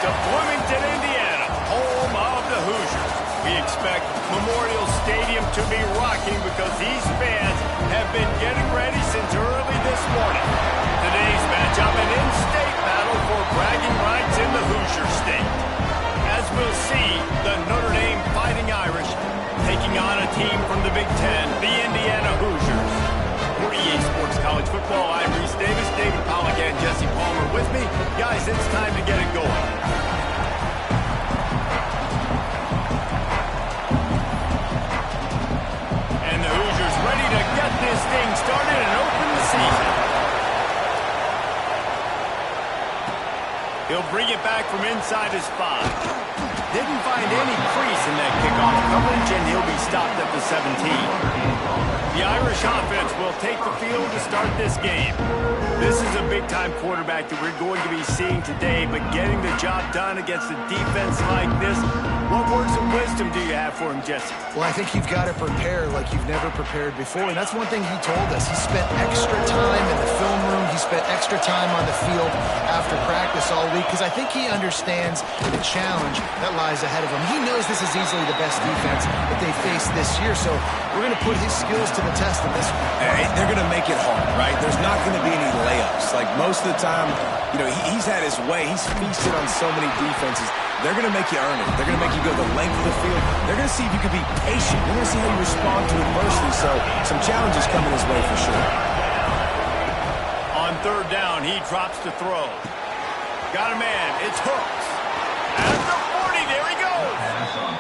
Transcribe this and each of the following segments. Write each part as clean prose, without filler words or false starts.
to Bloomington, Indiana, home of the Hoosiers. We expect Memorial Stadium to be rocking because these fans have been getting ready since early this morning. Today's matchup, an in-state battle for bragging rights in the Hoosier State. As we'll see, the Notre Dame Fighting Irish taking on a team from the Big Ten, the Indiana Hoosiers. For EA Sports College Football, I'm Reese Davis, David Pollack, and Jesse Palmer with me. Guys, it's time to get it going. And the Hoosiers ready to get this thing started and open the season. He'll bring it back from inside his 5. Didn't find any crease in that kickoff coverage, and he'll be stopped at the 17. The Irish offense will take the field to start this game. This is a big-time quarterback that we're going to be seeing today, but getting the job done against a defense like this, what words of wisdom do you have for him, Jesse? Well, I think you've got to prepare like you've never prepared before, and that's one thing he told us. He spent extra time in the film room. He spent extra time on the field after practice all week because I think he understands the challenge that lies ahead of him. He knows this is easily the best defense that they face this year, so we're going to put his skills to the test in this one. They're going to make it hard, right? There's not going to be any layups. Like most of the time, you know, he's had his way. He's feasted on so many defenses. They're going to make you earn it. They're going to make you go the length of the field. They're going to see if you can be patient. They're going to see how you respond to adversity. So some challenges coming his way for sure. On third down, he drops to throw. Got a man. It's Hooks. At the 40, there he goes.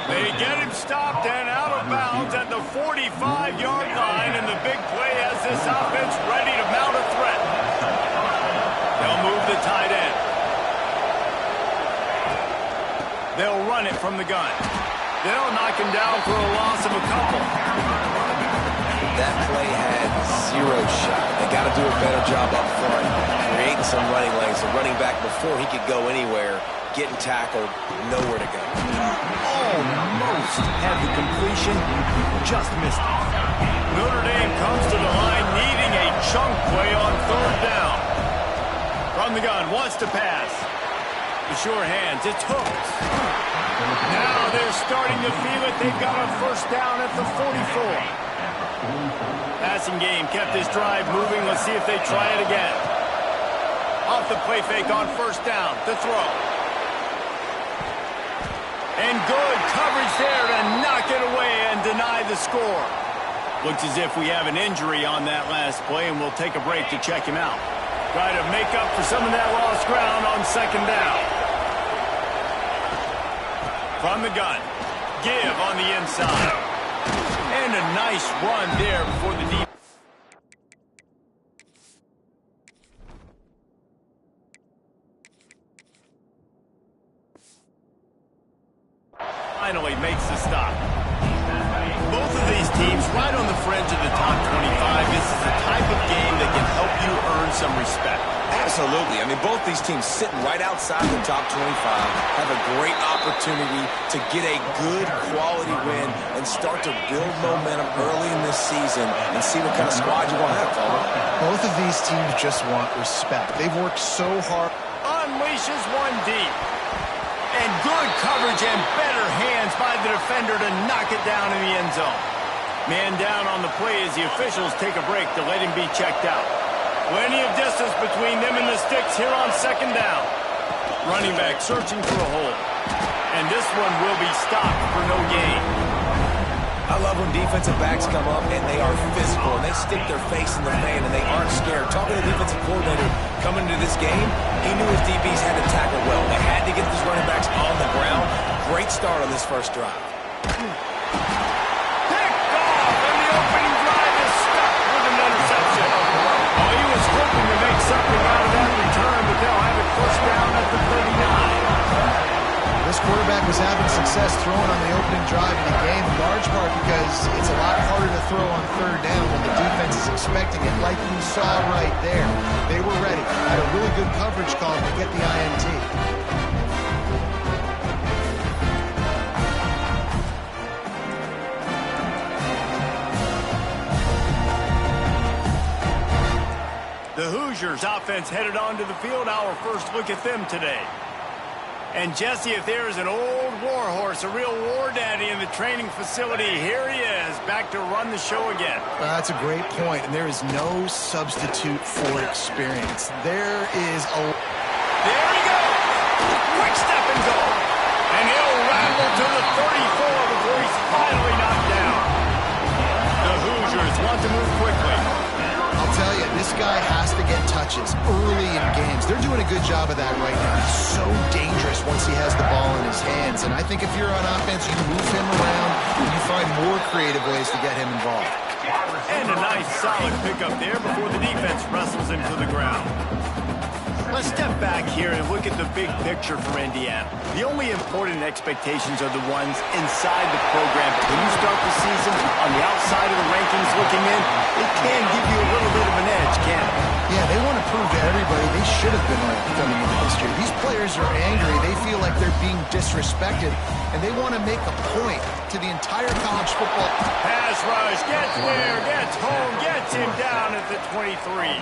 They get him stopped and out of bounds at the 45-yard line, and the big play has this offense ready to mount a threat. They'll move the tight end. They'll run it from the gun. They'll knock him down for a loss of a couple. That play had zero shot. They got to do a better job up front, creating some running lanes. The running back, before he could go anywhere, getting tackled, nowhere to go. Almost had the completion, just missed it. Notre Dame comes to the line needing a chunk play on third down. From the gun, wants to pass. The sure hands, it's Hooks. Now they're starting to feel it. They've got a first down at the 44. Passing game kept this drive moving. Let's see if they try it again. Off the play fake on first down, the throw. And good coverage there to knock it away and deny the score. Looks as if we have an injury on that last play, and we'll take a break to check him out. Try to make up for some of that lost ground on second down. From the gun, give on the inside. And a nice run there before the defense. Finally makes the stop. Both of these teams right on the fringe of the top 25. This is the type of game that can help you earn some respect. Absolutely. I mean, both these teams sitting right outside the top 25 have a great opportunity to get a good quality win and start to build momentum early in this season and see what kind of squad you want to have, Palmer. Both of these teams just want respect. They've worked so hard. Unleashes one deep. And good coverage and better hands by the defender to knock it down in the end zone. Man down on the play as the officials take a break to let him be checked out. Plenty of distance between them and the sticks here on second down. Running back searching for a hole. And this one will be stopped for no gain. I love when defensive backs come up and they are physical and they stick their face in the fan and they aren't scared. Talking to the defensive coordinator coming into this game, he knew his DBs had to tackle well. They had to get these running backs on the ground. Great start on this first drive. Picked off, and the opening drive is stuck with an interception. Oh, he was hoping to make something out of that return, but they'll have it first down at the 39. This quarterback was having success throwing on the opening drive in the game, in large part because it's a lot harder to throw on third down when the defense is expecting it, like you saw right there. They were ready. Had a really good coverage call to get the INT. The Hoosiers offense headed onto the field. Our first look at them today. And Jesse, if there is an old war horse, a real war daddy in the training facility, here he is, back to run the show again. That's a great point, and there is no substitute for experience. There he goes! Quick step and go! And he'll rattle to the 34 before he's finally knocked down. The Hoosiers want to move quickly. I'll tell you, this guy has to get touches early in games. They're doing a good job of that right now. He's so dangerous once he has the ball in his hands. And I think if you're on offense, you move him around and you find more creative ways to get him involved. And a nice solid pickup there before the defense wrestles him to the ground. Let's step back here and look at the big picture for Indiana. The only important expectations are the ones inside the program. But when you start the season on the outside of the rankings looking in, it can give you a little bit of an edge, can't it? Yeah, they want to prove to everybody they should have been ranked coming into this year. These players are angry. They feel like they're being disrespected, and they want to make a point to the entire college football. Pass rush, gets there, gets home, gets him down at the 23.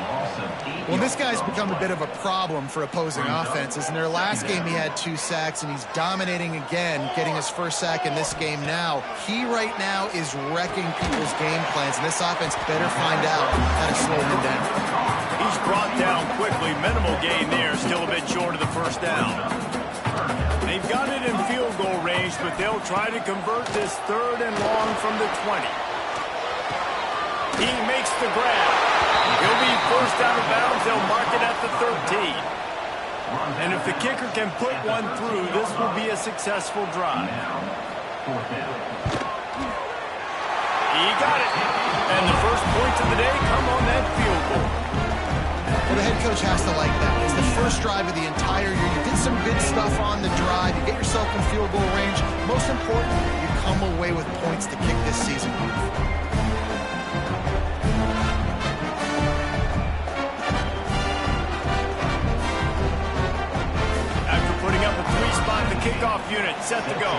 Well, this guy's become a bit of a problem for opposing offenses. In their last game, he had 2 sacks, and he's dominating again, getting his first sack in this game now. He right now is wrecking people's game plans, and this offense better find out how to slow him down. He's brought down quickly. Minimal gain there, still a bit short of the first down. They've got it in field goal range, but they'll try to convert this 3rd and long from the 20. He makes the grab. He'll be forced out of bounds. They'll mark it at the 13. And if the kicker can put one through, this will be a successful drive. He got it. And the first points of the day come on that field goal. Well, the head coach has to like that. It's the first drive of the entire year. You did some good stuff on the drive. You get yourself in field goal range. Most important, you come away with points to kick this season off. After putting up a 3-spot, the kickoff unit set to go.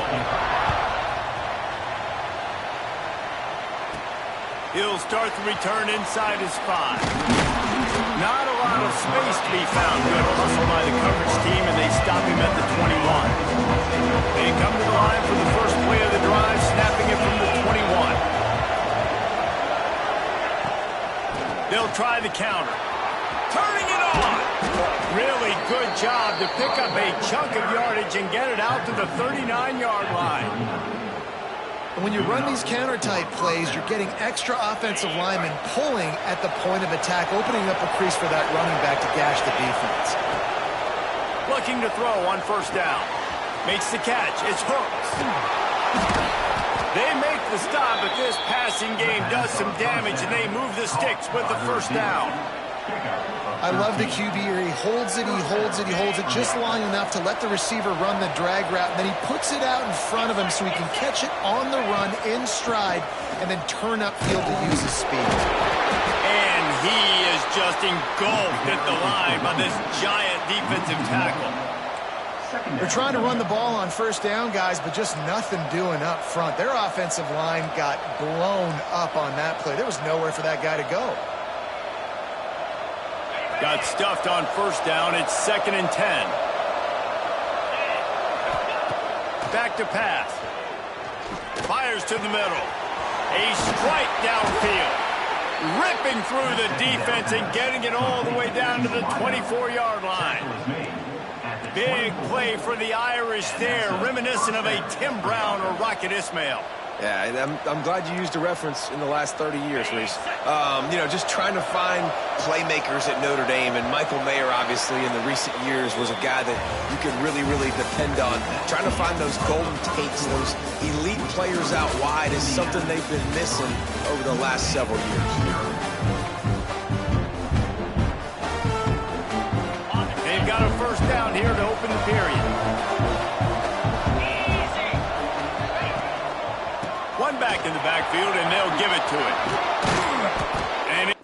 He'll start the return inside his 5. Not a lot of space to be found. Good hustle by the coverage team, and they stop him at the 21. They come to the line for the first play of the drive, snapping it from the 21. They'll try the counter. Turning it on! Really good job to pick up a chunk of yardage and get it out to the 39-yard line. And when you run these counter-type plays, you're getting extra offensive linemen pulling at the point of attack, opening up a crease for that running back to gash the defense. Looking to throw on first down. Makes the catch. It's hooked. They make the stop, but this passing game does some damage, and they move the sticks with the first down. I love the QB here. He holds it, he holds it, he holds it just long enough to let the receiver run the drag route, and then he puts it out in front of him so he can catch it on the run in stride and then turn upfield to use his speed. And he is just engulfed at the line by this giant defensive tackle. They're trying to run the ball on first down, guys, but just nothing doing up front. Their offensive line got blown up on that play. There was nowhere for that guy to go. Got stuffed on first down. It's 2nd and 10. Back to pass. Fires to the middle. A strike downfield. Ripping through the defense and getting it all the way down to the 24-yard line. Big play for the Irish there, reminiscent of a Tim Brown or Rocket Ismail. Yeah, I'm glad you used a reference in the last 30 years, Reese. You know, just trying to find playmakers at Notre Dame, and Michael Mayer, obviously, in the recent years, was a guy that you could really, really depend on. Trying to find those golden takes, those elite players out wide is something they've been missing over the last several years. They've got a first down here to open the period. One back in the backfield, and they'll give it to it. And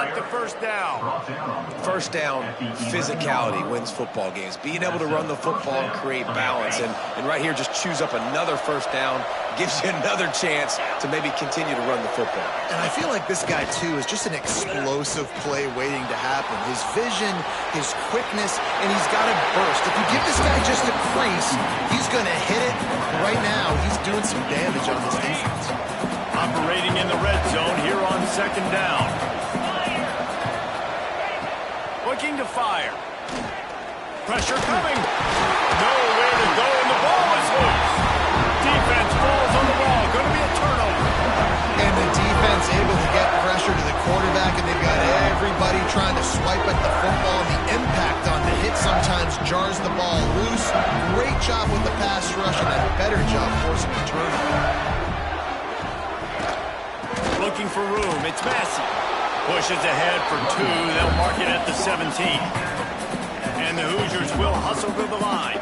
got the first down. First down, physicality wins football games. Being able to run the football and create balance. And right here, just choose up another first down, gives you another chance to maybe continue to run the football. And I feel like this guy, too, is just an explosive play waiting to happen. His vision, his quickness, and he's got a burst. If you give this guy just a crease, he's going to hit it. Right now, he's doing some damage on this defense. Operating in the red zone here on second down. Looking to fire. Pressure coming. Nowhere to go, and the ball is loose. Defense falls on the ball. Going to be a turnover. And the defense able to get pressure to the quarterback, and they've got everybody trying to swipe at the football. And the impact on the hit sometimes jars the ball loose. Great job with the pass rush, and a better job forcing the turnover. Looking for room. It's Massey. Pushes ahead for 2. They'll mark it at the 17. And the Hoosiers will hustle to the line.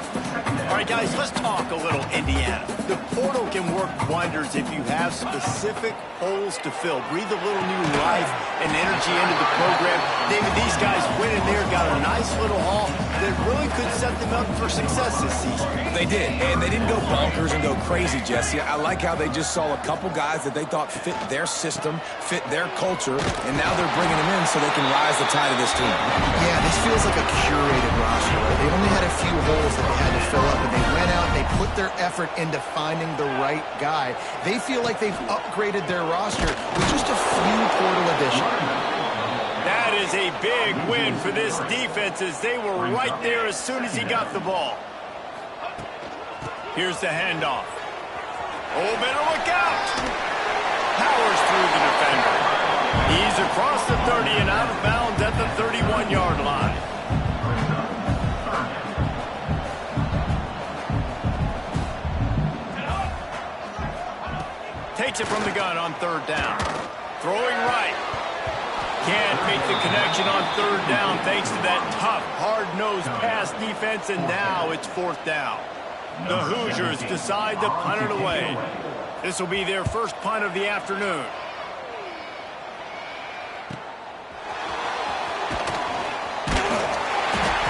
All right, guys, let's talk a little Indiana. The portal can work wonders if you have specific holes to fill. Breathe a little new life and energy into the program. David, these guys went in there, got a nice little haul that really could set them up for success this season. They did, and they didn't go bonkers and go crazy, Jesse. I like how they just saw a couple guys that they thought fit their system, fit their culture, and now they're bringing them in so they can rise the tide of this team. Yeah, this feels like a curated roster, right? They only had a few holes that they had to fill up, and they went out and they put their effort into finding the right guy. They feel like they've upgraded their roster with just a few portal additions. That is a big win for this defense as they were right there as soon as he got the ball. Here's the handoff. Oh, better look out. Powers through the defender. He's across the 30 and out of bounds at the 31-yard line. Takes it from the gun on third down. Throwing right. Can't make the connection on third down thanks to that tough, hard-nosed pass defense, and now it's fourth down. The Hoosiers decide to punt it away. This will be their first punt of the afternoon.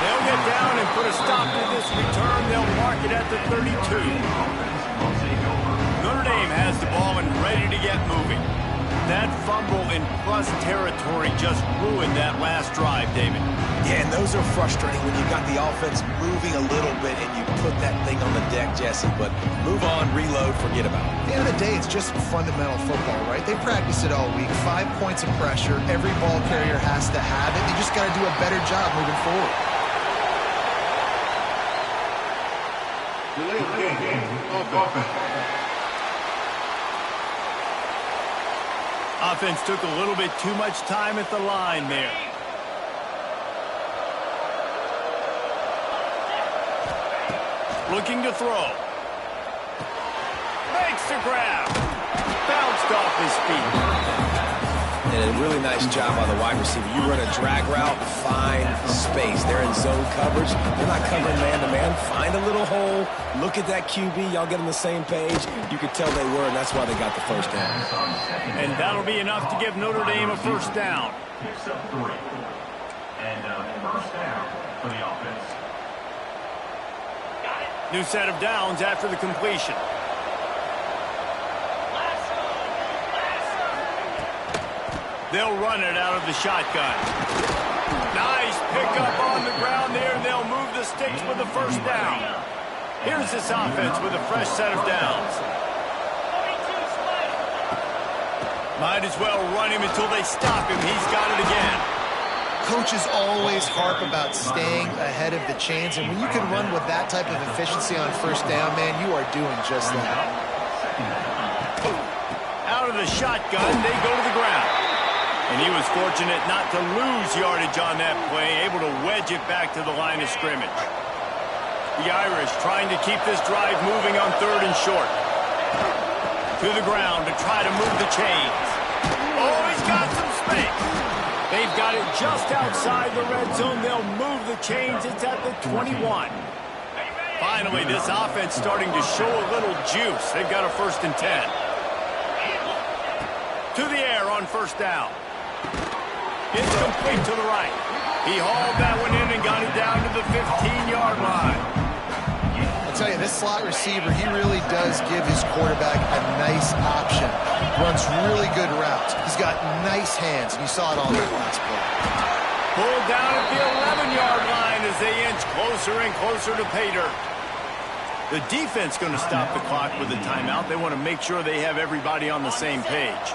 They'll get down and put a stop to this return. They'll mark it at the 32. Notre Dame has the ball and ready to get moving. That fumble in plus territory just ruined that last drive, David. Yeah, and those are frustrating when you got the offense moving a little bit and you put that thing on the deck, Jesse. But move on, reload, forget about it. At the end of the day, it's just fundamental football, right? They practice it all week. 5 points of pressure. Every ball carrier has to have it. They just got to do a better job moving forward. Offense took a little bit too much time at the line there. Looking to throw. Makes the grab. Bounced off his feet. And a really nice job by the wide receiver. You run a drag route, find space. They're in zone coverage. They're not covering man-to-man. Find a little hole. Look at that QB. Y'all get on the same page. You could tell they were, and that's why they got the first down. And that'll be enough to give Notre Dame a first down. Picks up 3. And first down for the offense. New set of downs after the completion. They'll run it out of the shotgun. Nice pickup on the ground there. They'll move the sticks with the first down. Here's this offense with a fresh set of downs. Might as well run him until they stop him. He's got it again. Coaches always harp about staying ahead of the chains, and when you can run with that type of efficiency on first down, man, you are doing just that. Out of the shotgun, they go to the ground. And he was fortunate not to lose yardage on that play, able to wedge it back to the line of scrimmage. The Irish trying to keep this drive moving on third and short. To the ground to try to move the chains. Oh, he's got some space. They've got it just outside the red zone. They'll move the chains. It's at the 21. Finally, this offense starting to show a little juice. They've got a 1st and 10. To the air on first down. It's complete to the right. He hauled that one in and got it down to the 15-yard line. I'll tell you, this slot receiver, he really does give his quarterback a nice option. Runs really good routes. He's got nice hands, and you saw it on that last play. Pulled down at the 11-yard line as they inch closer and closer to pay dirt. The defense going to stop the clock with a timeout. They want to make sure they have everybody on the same page.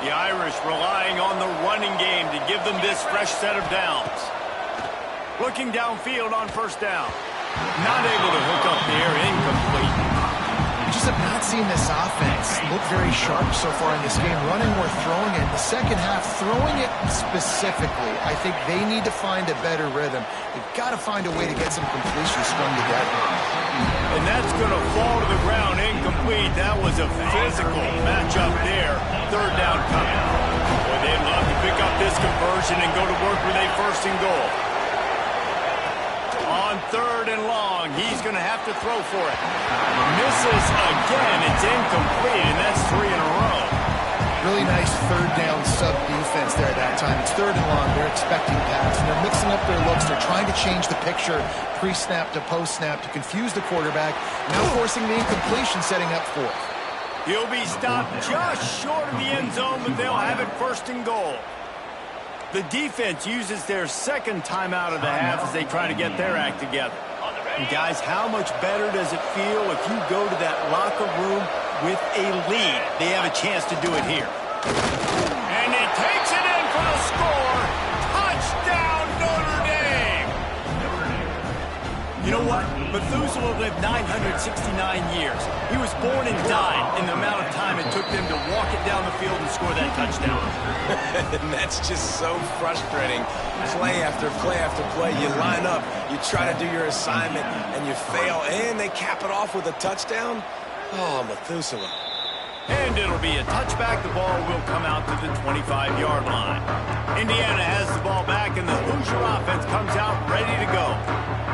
The Irish relying on the running game to give them this fresh set of downs. Looking downfield on first down. Not able to hook up there, incomplete. Just have not seen this offense look very sharp so far in this game, running or throwing it. In the second half, throwing it specifically, I think they need to find a better rhythm. They've got to find a way to get some completions strung together. And that's going to fall to the ground, incomplete. That was a physical matchup there. Third down coming. Boy, they'd love to pick up this conversion and go to work with a first and goal. On third and long, he's going to have to throw for it. Misses again. It's incomplete, and that's 3 in a row. Really nice third down sub defense there at that time. It's third and long. They're expecting pass, and they're mixing up their looks. They're trying to change the picture pre-snap to post-snap to confuse the quarterback, now forcing the incompletion, setting up fourth. He'll be stopped just short of the end zone, but they'll have it first and goal. The defense uses their second timeout of the half as they try to get their act together. And guys, how much better does it feel if you go to that locker room with a lead? They have a chance to do it here. And he takes it in for the score. Touchdown, Notre Dame! You know what? Methuselah lived 969 years. He was born and died in the amount of time it took them to walk it down the field and score that touchdown. And that's just so frustrating. Play after play after play. You line up, you try to do your assignment, and you fail, and they cap it off with a touchdown? Oh, Methuselah. And it'll be a touchback. The ball will come out to the 25-yard line. Indiana has the ball back, and the Hoosier offense comes out ready to go.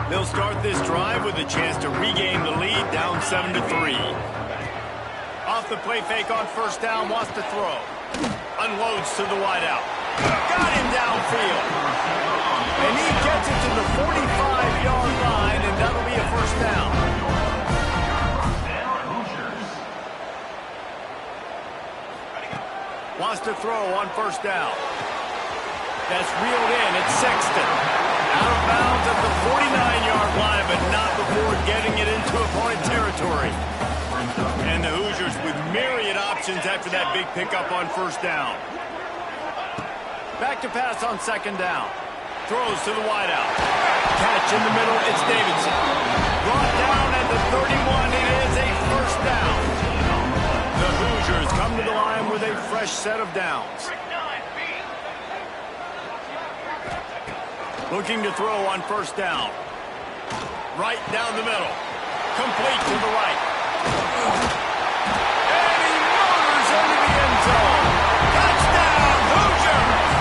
They'll start this drive with a chance to regain the lead, down 7-3. Off the play fake on first down, wants to throw. Unloads to the wideout. Got him downfield. And he gets it to the 45-yard line, and that'll be a first down. Wants to throw on first down. That's reeled in. It's Sexton. Out of bounds at the 49-yard line, but not before getting it into opponent territory. And the Hoosiers with myriad options after that big pickup on first down. Back to pass on second down. Throws to the wideout. Catch in the middle. It's Davidson. Brought down at the 31. It is a first down. The Hoosiers come to the line with a fresh set of downs. Looking to throw on first down. Right down the middle. Complete to the right. And he motors into the end zone. Touchdown, Hoosiers!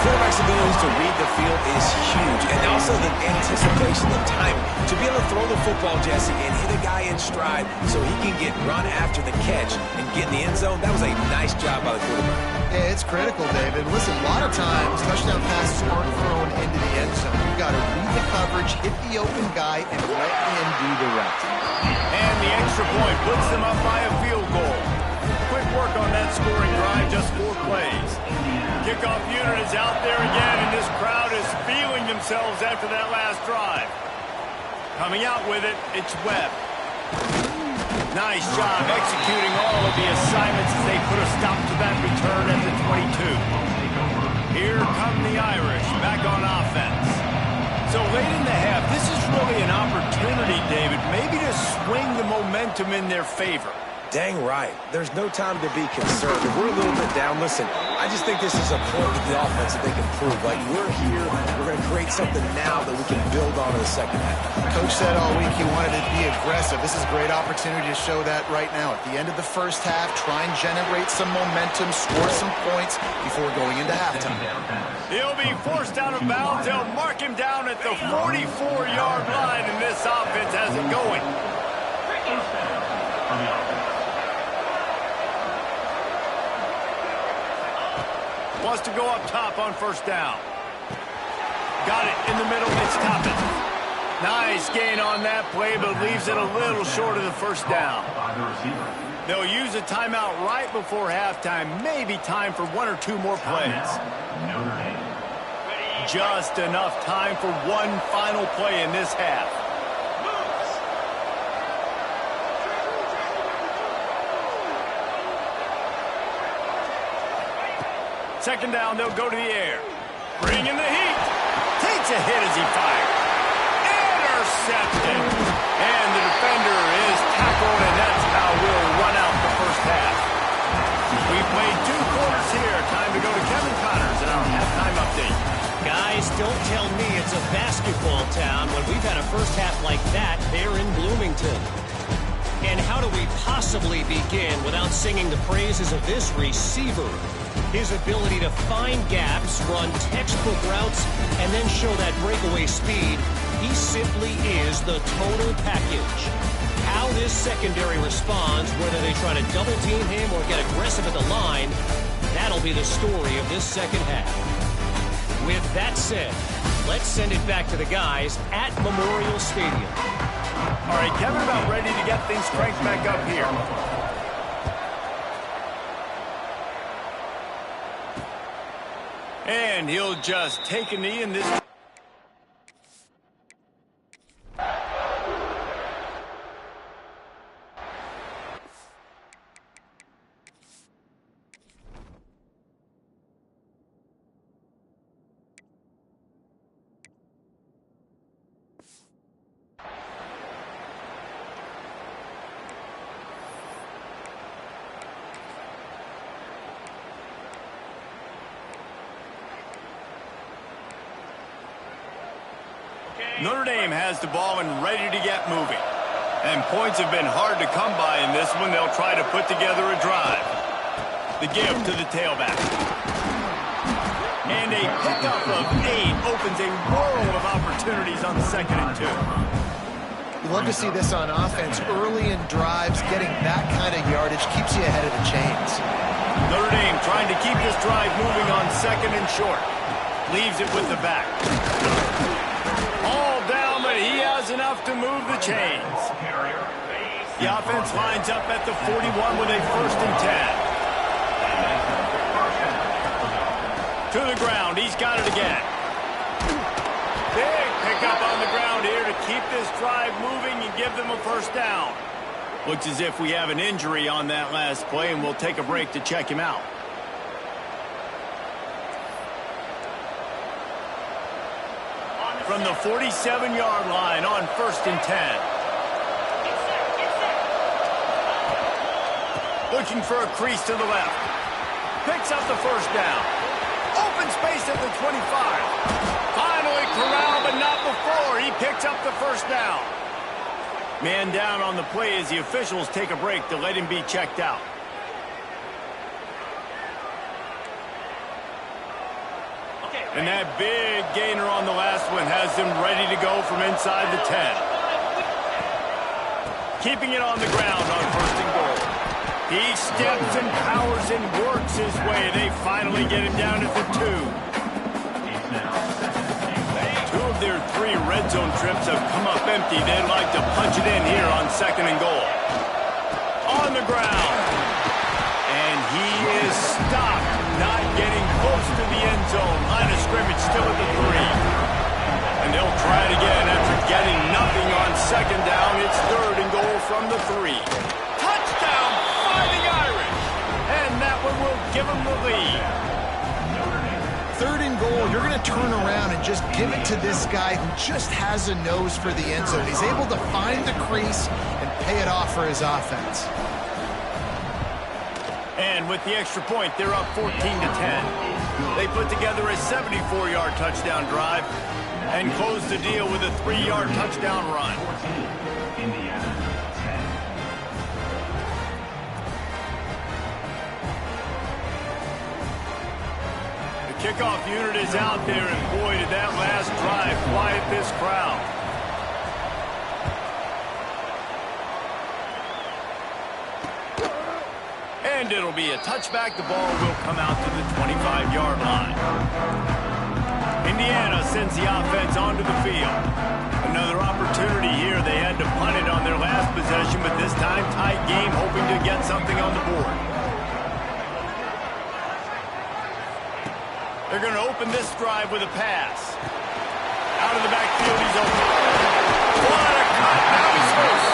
Quarterback's ability to read the field is huge, and also the anticipation, the time to be able to throw the football, Jesse, and hit a guy in stride so he can get run after the catch and get in the end zone. That was a nice job by the quarterback. Yeah, it's critical, David. Listen, a lot of times touchdown passes aren't thrown into the end zone. You've got to read the coverage, hit the open guy, and let him do the rest. And the extra point puts them up by a field goal. Quick work on that scoring drive, just 4 plays. Kickoff unit is out there again, and this crowd is feeling themselves after that last drive. Coming out with it, it's Webb. Nice job executing all of the assignments as they put a stop to that return at the 22. Here come the Irish back on offense. So late in the half, this is really an opportunity, David, maybe to swing the momentum in their favor. Dang right. There's no time to be concerned. If we're a little bit down, listen, I just think this is a point with the offense that they can prove. Like, we're here, we're going to create something now that we can build on in the second half. Coach said all week he wanted to be aggressive. This is a great opportunity to show that right now. At the end of the first half, try and generate some momentum, score some points before going into halftime. He'll be forced out of bounds. They'll mark him down at the 44-yard line, and this offense has it going. wants to go up top on first down. Got it in the middle. It's Toppin. Nice gain on that play, but leaves it a little short of the first down. They'll use a timeout right before halftime. Maybe time for one or two more plays. Just enough time for one final play in this half. Second down, they'll go to the air. Bring in the heat. Takes a hit as he fires. Intercepted. And the defender is tackled, and that's how we'll run out the first half. We've played 2 quarters here. Time to go to Kevin Connors in our halftime update. Guys, don't tell me it's a basketball town when we've had a first half like that there in Bloomington. And how do we possibly begin without singing the praises of this receiver? His ability to find gaps, run textbook routes, and then show that breakaway speed. He simply is the total package. How this secondary responds, whether they try to double-team him or get aggressive at the line, that'll be the story of this second half. With that said, let's send it back to the guys at Memorial Stadium. All right, Kevin, about ready to get things cranked back up here. And he'll just take a knee in this. Notre Dame has the ball and ready to get moving. And points have been hard to come by in this one. They'll try to put together a drive. The give to the tailback. And a pickup of 8 opens a world of opportunities on 2nd and 2. You love to see this on offense. Early in drives, getting that kind of yardage keeps you ahead of the chains. Notre Dame trying to keep this drive moving on 2nd and short. Leaves it with the back. All down, but he has enough to move the chains. The offense lines up at the 41 with a 1st and 10. To the ground, he's got it again. Big pickup on the ground here to keep this drive moving and give them a 1st down. Looks as if we have an injury on that last play, and we'll take a break to check him out. From the 47-yard line on 1st and 10. Looking for a crease to the left. Picks up the 1st down. Open space at the 25. Finally corralled, but not before. He picks up the 1st down. Man down on the play as the officials take a break to let him be checked out. And that big gainer on the last one has them ready to go from inside the 10. Keeping it on the ground on 1st and goal. He steps and powers and works his way. They finally get him down at the 2. 2 of their 3 red zone trips have come up empty. They'd like to punch it in here on 2nd and goal. On the ground. And he is stopped. Not getting close to the end zone. Line of scrimmage still at the 3. And they'll try it again after getting nothing on 2nd down. It's 3rd and goal from the 3. Touchdown, Fighting Irish. And that one will give them the lead. 3rd and goal, you're going to turn around and just give it to this guy who just has a nose for the end zone. He's able to find the crease and pay it off for his offense. And with the extra point, they're up 14 to 10. They put together a 74-yard touchdown drive and close the deal with a 3-yard touchdown run. The kickoff unit is out there, and boy, did that last drive quiet this crowd. And it'll be a touchback. The ball will come out to the 25-yard line. Indiana sends the offense onto the field. Another opportunity here. They had to punt it on their last possession, but this time tight game, hoping to get something on the board. They're going to open this drive with a pass. Out of the backfield, he's open. What a cut. Now he's loose.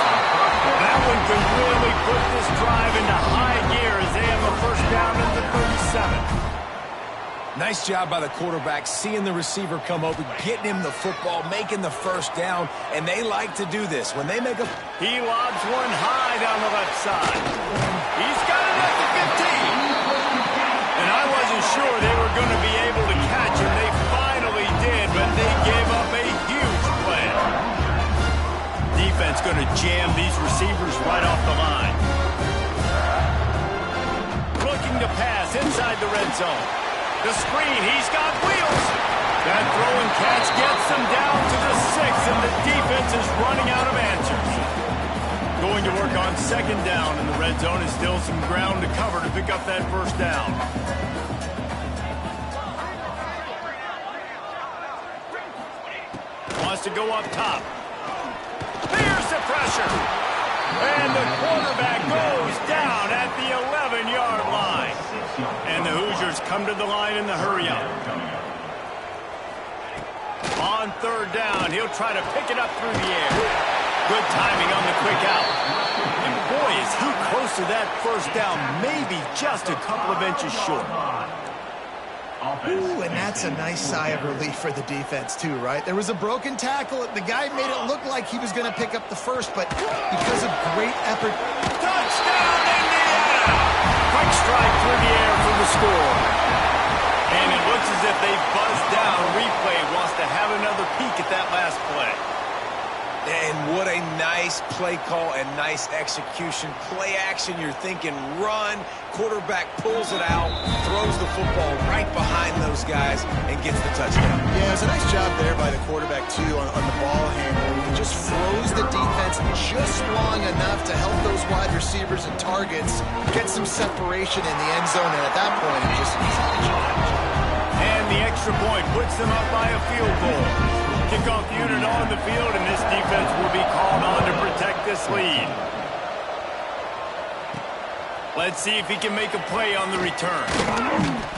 That one could really put this drive into high gear as they have a first down at the 37. Nice job by the quarterback, seeing the receiver come open, getting him the football, making the first down, and they like to do this. When they make a... He lobs one high down the left side. He's got it at the 15. And I wasn't sure they were going to be able to catch him. They finally did, but they gave up a huge play. Defense going to jam these receivers right off the line. Looking to pass inside the red zone. The screen, he's got wheels. That throw and catch gets them down to the 6, and the defense is running out of answers. Going to work on second down in the red zone is still some ground to cover to pick up that first down. Wants to go up top. There's the pressure. And the quarterback goes down at the 11-yard line. And the Hoosiers come to the line in the hurry-up. On third down, he'll try to pick it up through the air. Good timing on the quick out. And boy, is he close to that first down, maybe just a couple of inches short. Ooh, and that's a nice sigh of relief for the defense, too, right? There was a broken tackle. The guy made it look like he was going to pick up the first, but because of great effort... Touchdown, Indiana! Quick strike through the air for the score. And it looks as if they buzzed down. Replay wants to have another peek at that last play. And what a nice play call and nice execution. Play action, you're thinking run. Quarterback pulls it out, throws the football right behind those guys, and gets the touchdown. Yeah, it was a nice job there by the quarterback, too, on the ball handle. He just froze the defense just long enough to help those wide receivers and targets get some separation in the end zone, and at that point, it just easy. And the extra point puts them up by a field goal. Kickoff unit on the field, and this defense will be called on to protect this lead. Let's see if he can make a play on the return.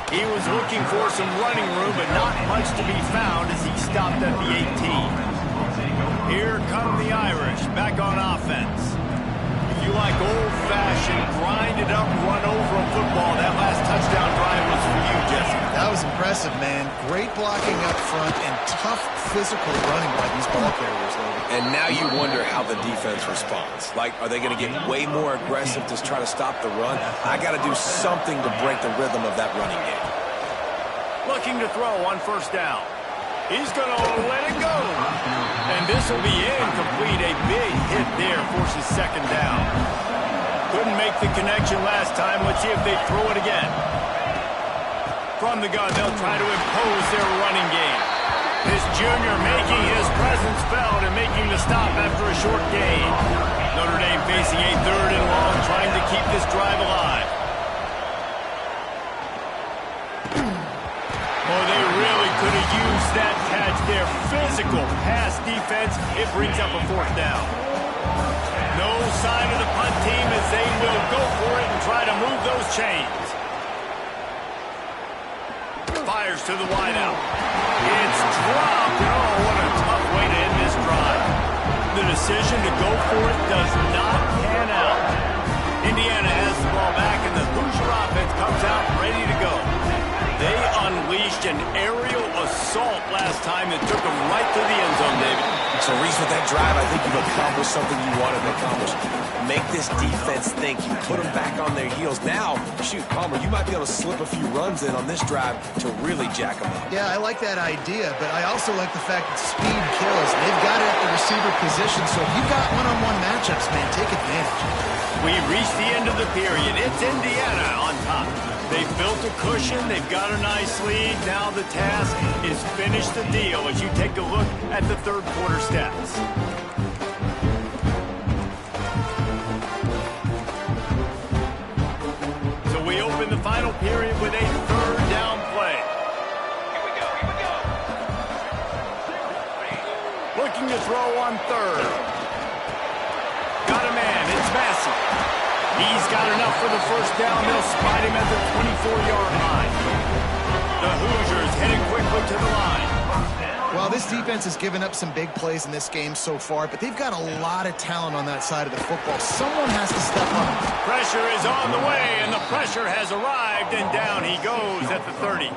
He was looking for some running room, but not much to be found as he stopped at the 18. Here come the Irish, back on offense. If you like old-fashioned, grind-it-up, run-over a football, that last touchdown drive was for you, Jesse. That was impressive, man. Great blocking up front and tough physical running by these ball carriers, David. And now you wonder how the defense responds. Like, are they going to get way more aggressive to try to stop the run? I got to do something to break the rhythm of that running game. Looking to throw on first down. He's going to let it go. And this will be incomplete. A big hit there forces second down. Couldn't make the connection last time. Let's see if they throw it again. From the gun, they'll try to impose their running game. This junior making his presence felt and making the stop after a short gain. Notre Dame facing a third and long, trying to keep this drive alive. Oh, they really could have used that catch there. Physical pass defense. It brings up a fourth down. No sign of the punt team as they will go for it and try to move those chains. Fires to the wideout. It's dropped. Oh, what a tough way to end this drive. The decision to go for it does not pan out. Indiana has the ball back, and the Hoosier offense comes out ready to go. They unleashed an aerial assault last time that took them right to the end zone, David. So, Reese, with that drive, I think you've accomplished something you wanted to accomplish. Make this defense think. You put them back on their heels. Now, shoot, Palmer, you might be able to slip a few runs in on this drive to really jack them up. Yeah, I like that idea, but I also like the fact that speed kills. They've got it at the receiver position, so if you've got one-on-one matchups, man, take advantage. We've reached the end of the period. It's Indiana on top. They've built a cushion. They've got a nice lead. Now the task is finish the deal as you take a look at the third quarter stats. in the final period with a third down play. Looking to throw on third. Got a man. It's Massey. He's got enough for the first down. They'll spot him at the 24-yard line. The Hoosiers heading quickly to the line. Well, this defense has given up some big plays in this game so far, but they've got a lot of talent on that side of the football. Someone has to step up. Pressure is on the way, and the pressure has arrived, and down he goes at the 30.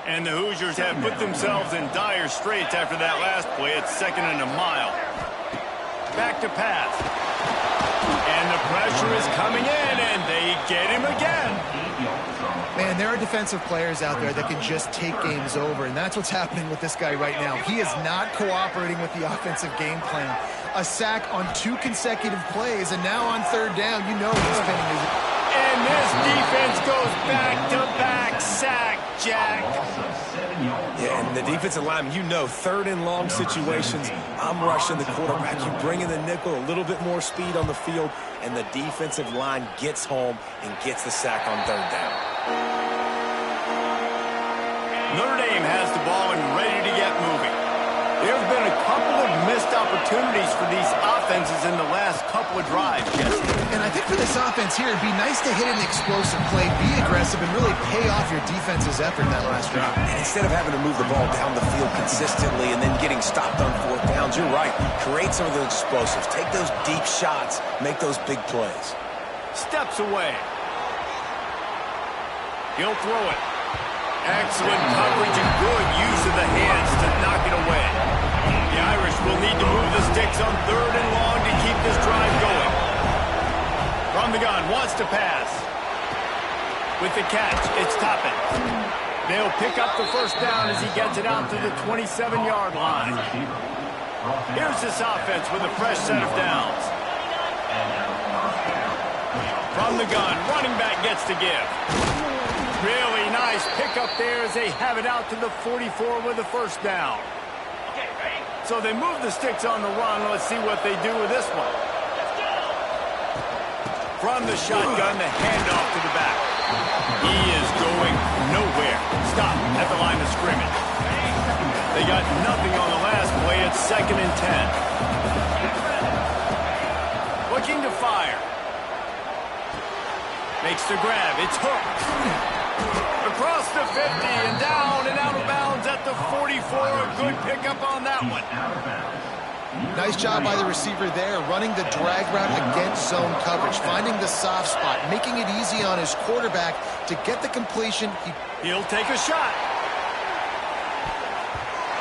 And the Hoosiers have put themselves in dire straits after that last play. It's 2nd and a mile. Back to pass. And the pressure is coming in, and they get him again. Man, there are defensive players out there that can just take games over, and that's what's happening with this guy right now. He is not cooperating with the offensive game plan. A sack on 2 consecutive plays, and now on third down, you know he's spinning his... And this defense goes back-to-back sack, Jack. Yeah, and the defensive lineman, you know, 3rd and long situations, I'm rushing the quarterback. You bring in the nickel, a little bit more speed on the field, and the defensive line gets home and gets the sack on 3rd down. Notre Dame has the ball and ready to get moving. There have been a couple of missed opportunities for these offenses in the last couple of drives, Jesse. And I think for this offense here, it'd be nice to hit an explosive play, be aggressive, and really pay off your defense's effort in that last drive. And instead of having to move the ball down the field consistently and then getting stopped on 4th downs, you're right. Create some of those explosives. Take those deep shots. Make those big plays. Steps away. He'll throw it. Excellent coverage and good use of the hands to knock it away. The Irish will need to move the sticks on 3rd and long to keep this drive going. From the gun, wants to pass. With the catch, it's Toppin. They'll pick up the first down as he gets it out to the 27-yard line. Here's this offense with a fresh set of downs. From the gun, running back gets to give. Really nice pickup there as they have it out to the 44 with the first down. So they move the sticks on the run. Let's see what they do with this one. From the shotgun, the handoff to the back. He is going nowhere. Stop at the line of scrimmage. They got nothing on the last play. It's 2nd and 10. Looking to fire. Makes the grab. It's hooked. Across the 50 and down and out of bounds at the 44. A good pickup on that one. Nice job by the receiver there, running the drag route against zone coverage, finding the soft spot, making it easy on his quarterback to get the completion. He'll take a shot.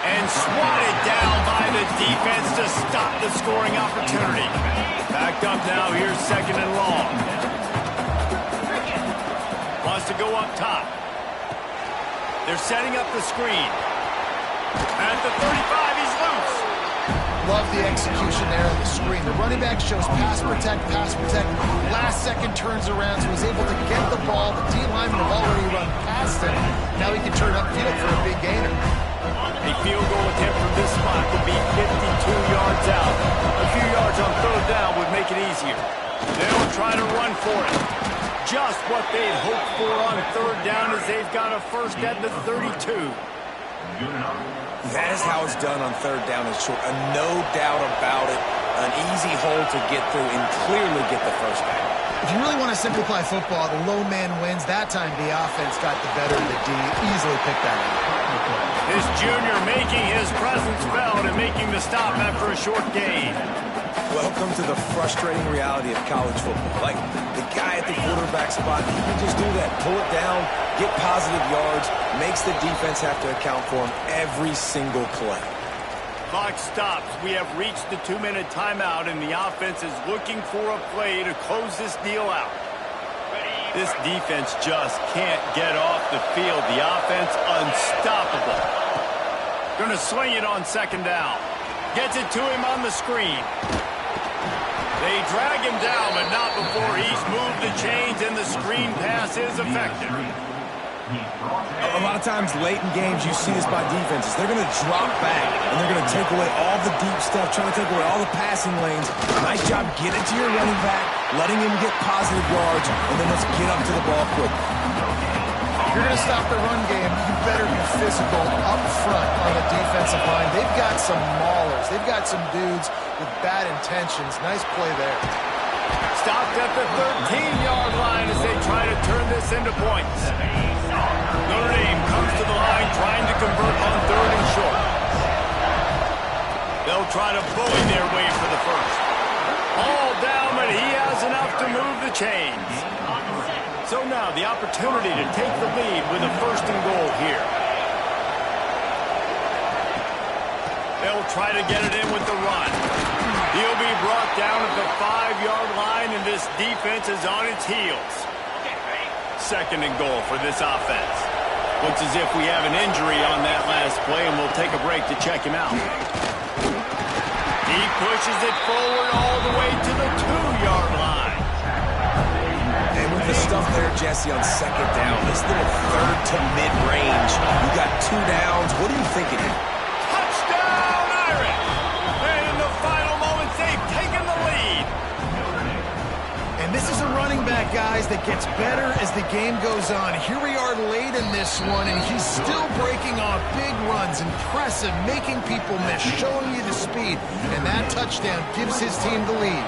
And swatted down by the defense to stop the scoring opportunity. Backed up now, here's 2nd and long. Wants to go up top. They're setting up the screen. At the 35, he's loose. Love the execution there on the screen. The running back shows pass protect, pass protect. Last second turns around, so he's able to get the ball. The D linemen have already run past him. Now he can turn upfield for a big gainer. A field goal attempt from this spot would be 52 yards out. A few yards on 3rd down would make it easier. They'll try to run for it. Just what they'd hoped for on 3rd down as they've got a first at the 32. That is how it's done on 3rd down and short. No doubt about it. An easy hole to get through and clearly get the first down. If you really want to simplify football, the low man wins. That time the offense got the better of the D. Easily picked that up. This junior making his presence felt and making the stop after a short gain. Welcome to the frustrating reality of college football. Like, the guy at the quarterback spot, he can just do that. Pull it down, get positive yards, makes the defense have to account for him every single play. Clock stops. We have reached the 2-minute timeout, and the offense is looking for a play to close this deal out. This defense just can't get off the field. The offense unstoppable. Going to sling it on 2nd down. Gets it to him on the screen. They drag him down, but not before he's moved the chains, and the screen pass is effective. A lot of times late in games, you see this by defenses. They're going to drop back, and they're going to take away all the deep stuff, trying to take away all the passing lanes. Nice job getting to your running back, letting him get positive yards, and then let's get up to the ball quick. If you're going to stop the run game, you better be physical up front on the defensive line. They've got some maulers. They've got some dudes with bad intentions. Nice play there. Stopped at the 13-yard line as they try to turn this into points. Notre Dame comes to the line trying to convert on 3rd and short. They'll try to bully their way for the first. All down, but he has enough to move the chains. So now the opportunity to take the lead with a 1st and goal here. They'll try to get it in with the run. He'll be brought down at the 5-yard line, and this defense is on its heels. 2nd and goal for this offense. Looks as if we have an injury on that last play, and we'll take a break to check him out. He pushes it forward all the way to the 2-yard line. And with the stuff there, Jesse, on 2nd down, this little 3rd to mid-range, you got 2 downs. What are you thinking here? Touchdown, Irish! And in the final moments, they've taken the lead. And this is a running back, guys, that gets better as the game goes on. Here we are late in this one, and he's still breaking off big runs. Impressive, making people miss, showing you the speed. And that touchdown gives his team the lead.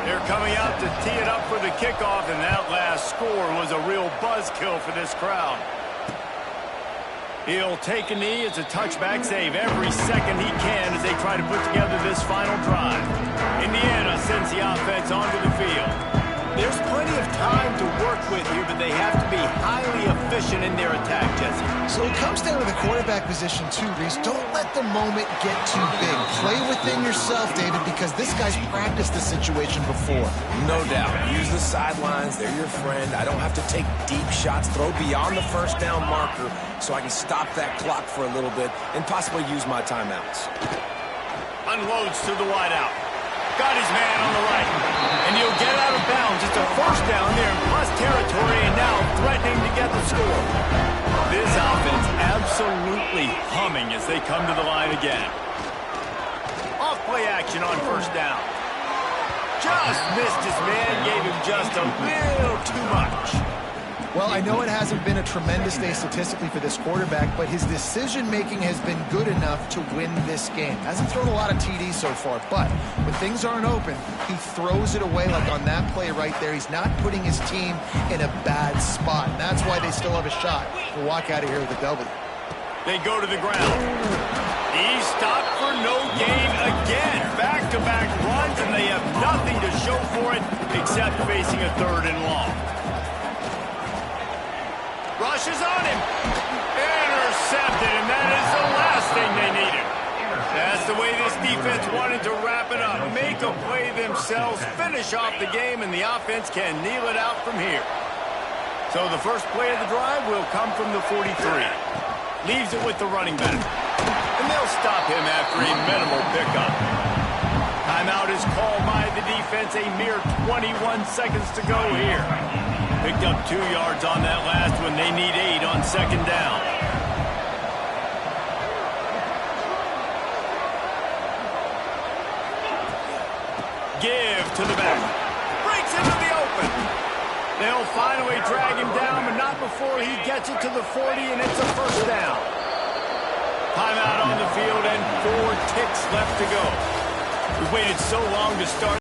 They're coming out to tee it up for the kickoff, and that last score was a real buzzkill for this crowd. He'll take a knee. It's a touchback save every second he can as they try to put together this final drive. Indiana sends the offense onto the field. There's plenty of time to work with here, but they have to be highly efficient in their attack, Jesse. So it comes down to the quarterback position too, Reese. Don't let the moment get too big. Play within yourself, David, because this guy's practiced the situation before. No doubt. Use the sidelines. They're your friend. I don't have to take deep shots. Throw beyond the 1st down marker so I can stop that clock for a little bit and possibly use my timeouts. Unloads to the wideout. Got his man on the right. And he'll get out of bounds. It's a 1st down there in plus territory, and now threatening to get the score. This offense absolutely humming as they come to the line again. Off play action on 1st down. Just missed his man, gave him just a little too much. Well, I know it hasn't been a tremendous day statistically for this quarterback, but his decision-making has been good enough to win this game. Hasn't thrown a lot of TDs so far, but when things aren't open, he throws it away like on that play right there. He's not putting his team in a bad spot, and that's why they still have a shot to walk out of here with a W. They go to the ground. He's stopped for no gain again. Back-to-back runs, and they have nothing to show for it except facing a 3rd and long. Rushes on him. Intercepted, and that is the last thing they needed. That's the way this defense wanted to wrap it up. Make a play themselves, finish off the game, and the offense can kneel it out from here. So the first play of the drive will come from the 43. Leaves it with the running back. And they'll stop him after a minimal pickup. Timeout is called by the defense. A mere 21 seconds to go here. Picked up 2 yards on that last one. They need 8 on 2nd down. Give to the back. Breaks into the open. They'll find a way to drag him down, but not before he gets it to the 40, and it's a 1st down. Timeout on the field and 4 ticks left to go. We've waited so long to start.